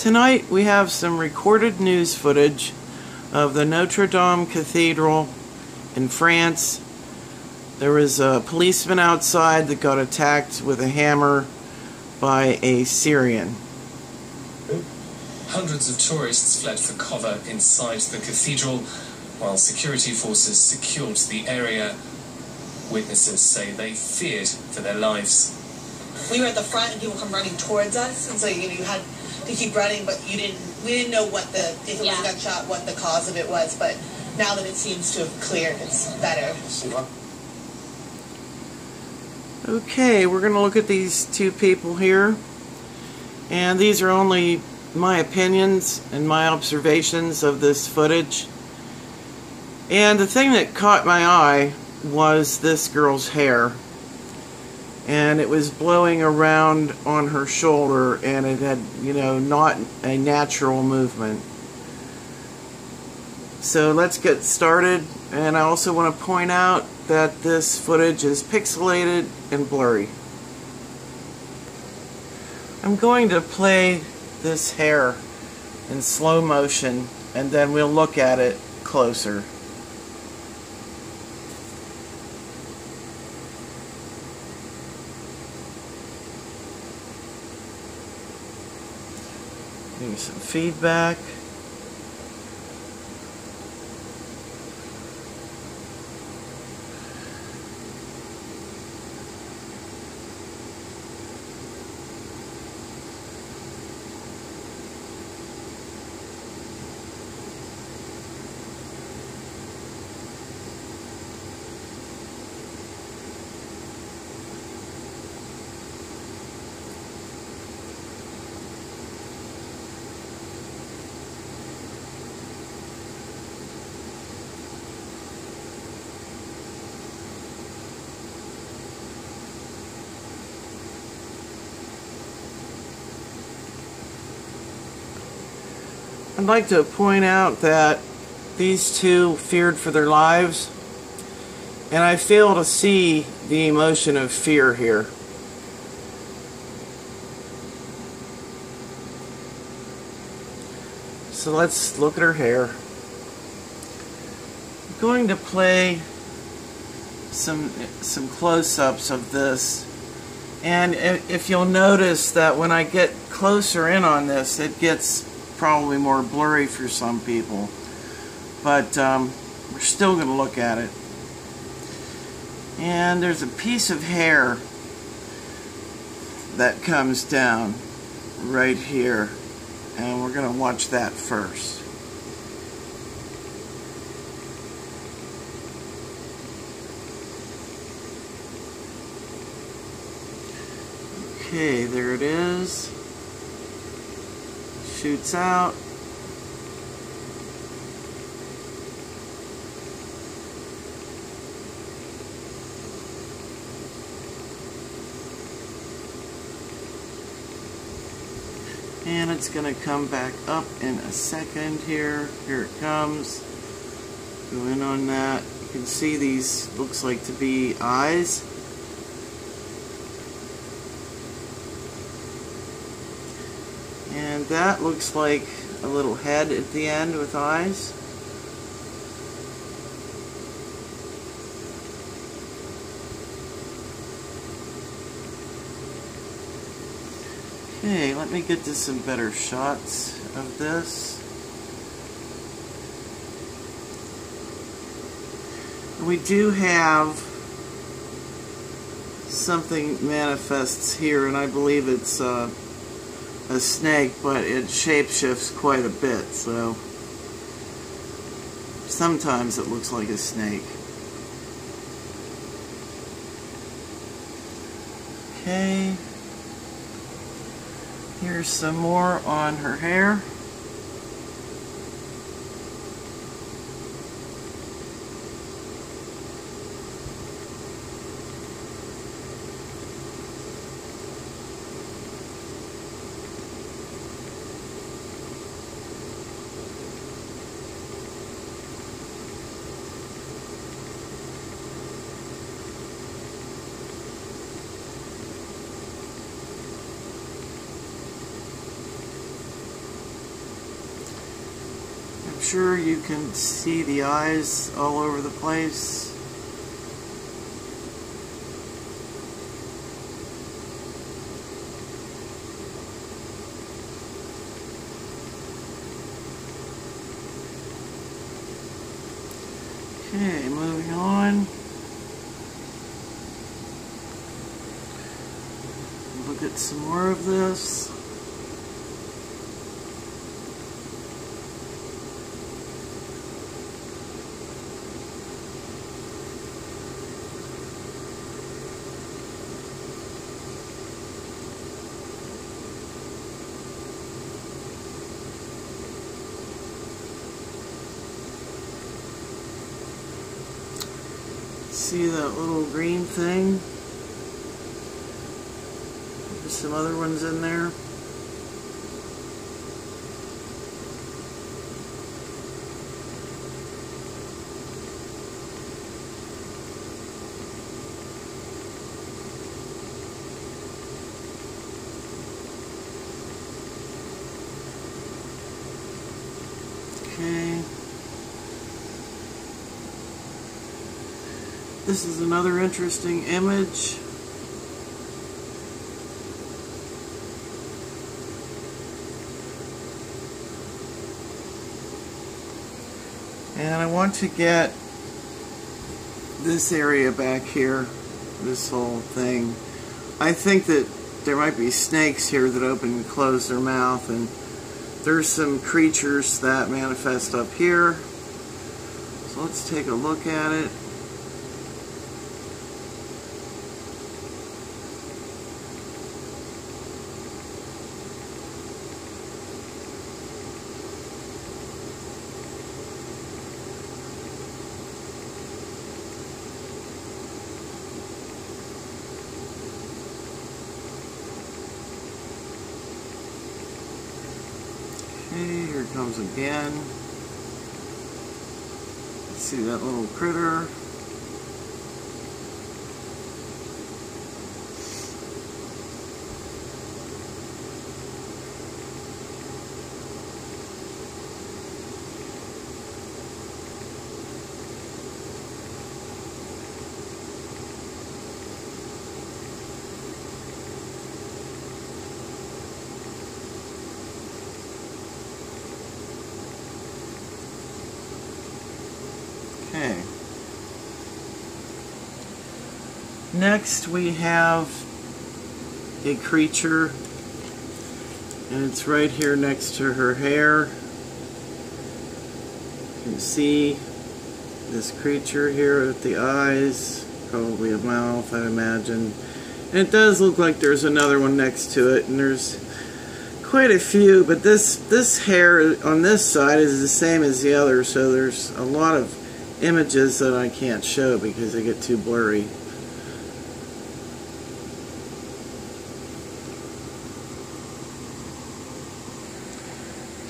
Tonight we have some recorded news footage of the Notre cathedral in France. There was a policeman outside that got attacked with a hammer by a Syrian. Hundreds of tourists fled for cover inside the cathedral while security forces secured the area. Witnesses say they feared for their lives. We were at the front and people come running towards us, and so you had to keep running, but we didn't know if it was a gunshot, what the cause of it was, but now that it seems to have cleared, it's better. Okay, we're going to look at these two people here, and these are only my opinions and my observations of this footage. And the thing that caught my eye was this girl's hair, and it was blowing around on her shoulder, and it had, not a natural movement. So let's get started. And I also want to point out that this footage is pixelated and blurry. I'm going to play this hair in slow motion, and then we'll look at it closer. Maybe some feedback. I'd like to point out that these two feared for their lives, and I fail to see the emotion of fear here. So let's look at her hair. I'm going to play some close-ups of this, and if you'll notice that when I get closer in on this, it gets probably more blurry for some people, but we're still going to look at it. And there's a piece of hair that comes down right here, and we're going to watch that first. Okay, there it is. Shoots out. And it's going to come back up in a second here. Here it comes. Go in on that. You can see these looks like to be eyes. And that looks like a little head at the end with eyes. Okay, let me get to some better shots of this. We do have something manifests here, and I believe it's a snake, but it shapeshifts quite a bit, so sometimes it looks like a snake. Okay, here's some more on her hair. picture, you can see the eyes all over the place. Okay, moving on. Look at some more of this. See that little green thing? There's some other ones in there. Okay. This is another interesting image. And I want to get this area back here, this whole thing. I think that there might be snakes here that open and close their mouth, and there's some creatures that manifest up here. So let's take a look at it. Okay, here it comes again. See that little critter? Okay. Next we have a creature, and it's right here next to her hair. You can see this creature here with the eyes, probably a mouth, I imagine. And it does look like there's another one next to it, and there's quite a few, but this hair on this side is the same as the other, so there's a lot of images that I can't show because they get too blurry.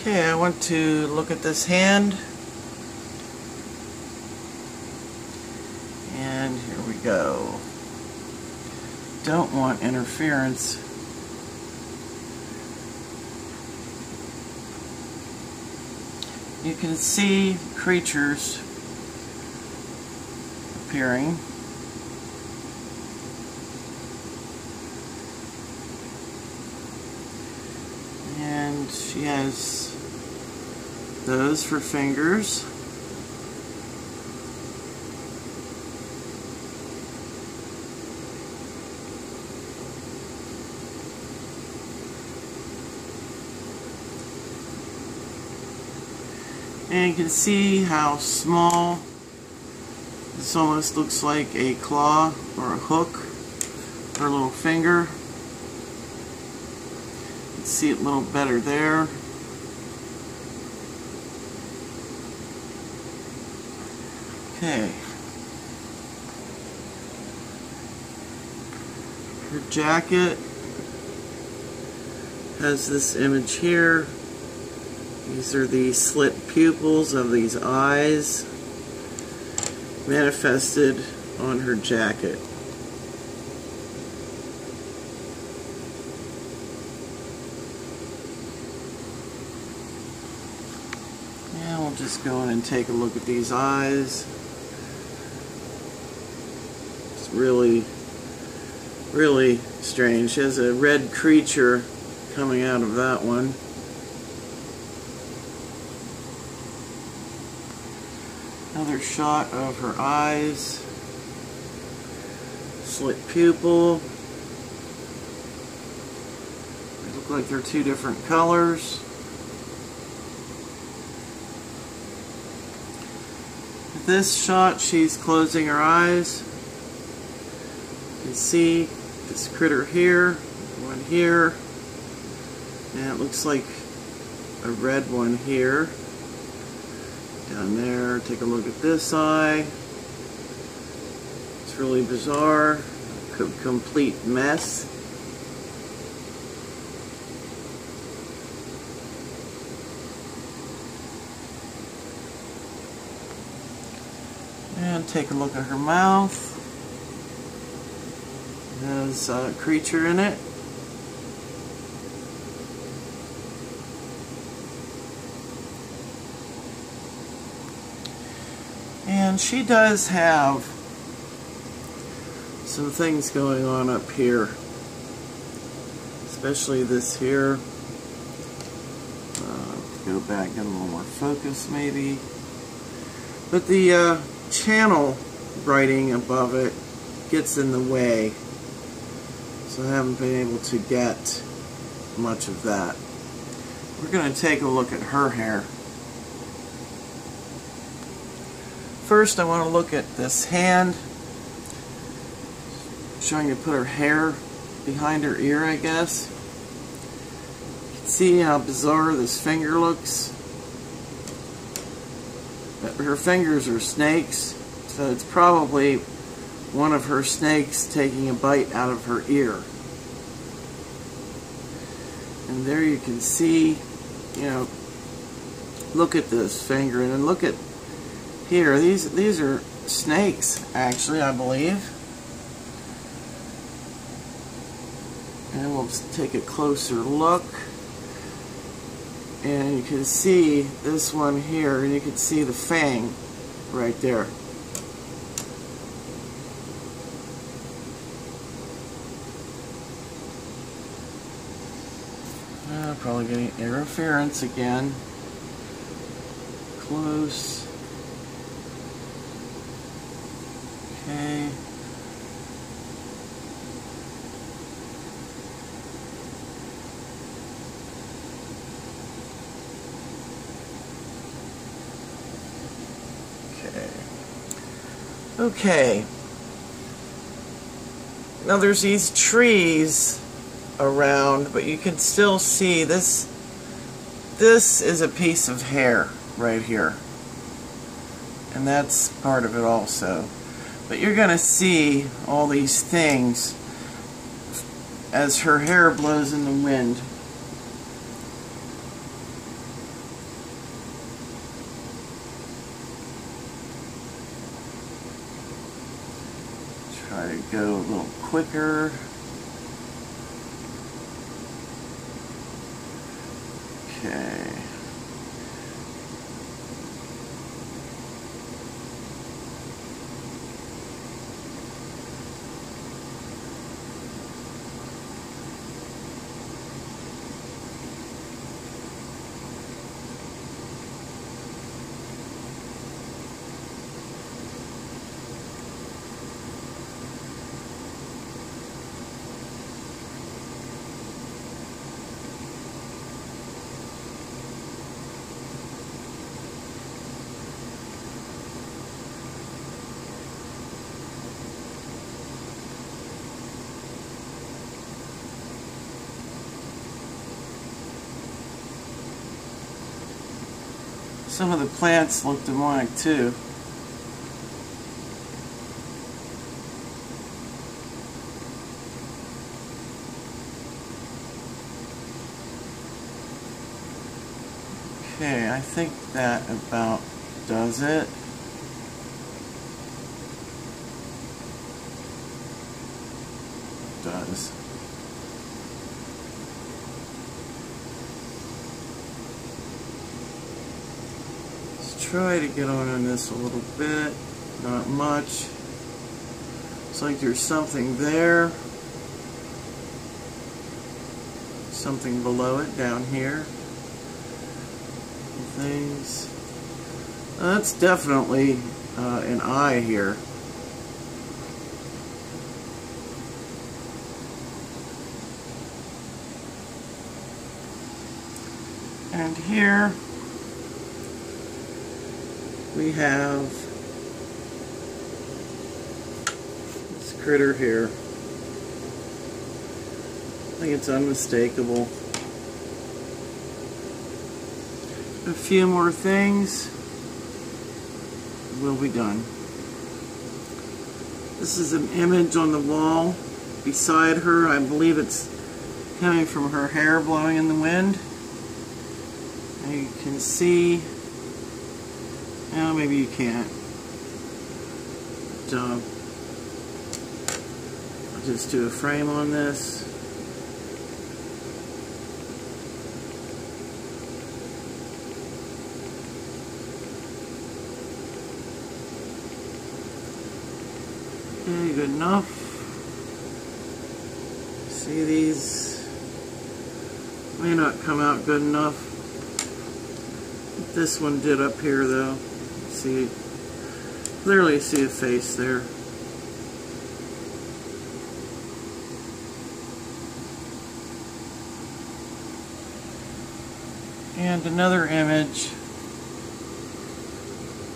Okay, I want to look at this hand. And here we go. Don't want interference. You can see creatures appearing. And she has those for fingers. And you can see how small this almost looks like a claw or a hook or a little finger. You can see it a little better there. Okay. Her jacket has this image here. These are the slit pupils of these eyes manifested on her jacket. And we'll I'll just go in and take a look at these eyes. It's really, really strange. There's a red creature coming out of that one. Another shot of her eyes. Slit pupil. They look like they're two different colors. This shot, she's closing her eyes. You can see this critter here, one here, and it looks like a red one here. Down there, take a look at this eye. It's really bizarre, complete mess. And take a look at her mouth. It has a creature in it. And she does have some things going on up here, especially this here. Go back, get a little more focus maybe. But the channel writing above it gets in the way, so I haven't been able to get much of that. We're going to take a look at her hair. First, I want to look at this hand. Showing to put her hair behind her ear, I guess. You can see how bizarre this finger looks. Her fingers are snakes, so it's probably one of her snakes taking a bite out of her ear. And there you can see, you know, look at this finger, and then look at here. These are snakes, actually, I believe. And we'll take a closer look. And you can see this one here, and you can see the fang right there. Probably getting interference again. Close. Okay. Okay. Now there's these trees around, but you can still see this. This is a piece of hair right here, and that's part of it also. But you're going to see all these things as her hair blows in the wind. Try to go a little quicker. Okay. Some of the plants look demonic too. Okay, I think that about does it. Does. try to get on this a little bit, not much. It's like there's something there, something below it down here. Things. That's definitely an eye here. And here we have this critter here. I think it's unmistakable. A few more things, we'll be done. This is an image on the wall beside her. I believe it's coming from her hair blowing in the wind. And you can see, well, maybe you can't. But, I'll just do a frame on this. Okay, good enough. See, these may not come out good enough. This one did up here though. See, clearly see a face there. And another image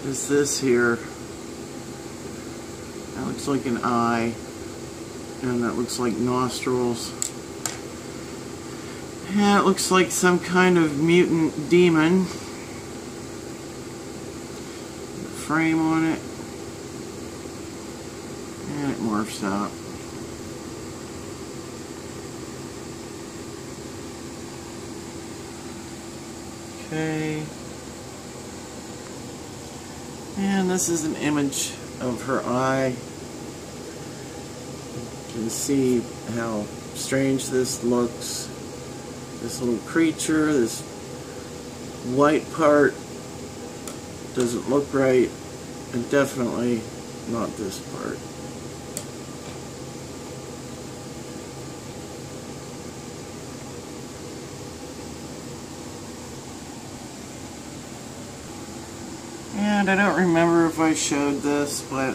is this here. That looks like an eye, and that looks like nostrils. And it looks like some kind of mutant demon. Frame on it, and it morphs out. Okay, and this is an image of her eye. You can see how strange this looks. This little creature, this white part doesn't look right, and definitely not this part. And I don't remember if I showed this, but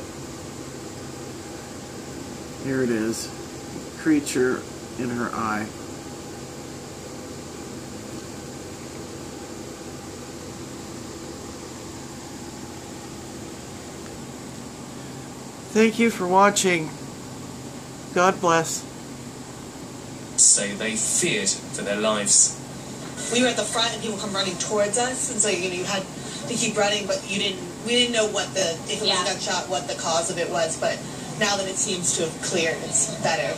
here it is. Creature in her eye. Thank you for watching. God bless. Say they feared for their lives. We were at the front and people come running towards us, and so you had to keep running, but we didn't know what if it was a gunshot, what the cause of it was, but now that it seems to have cleared, it's better.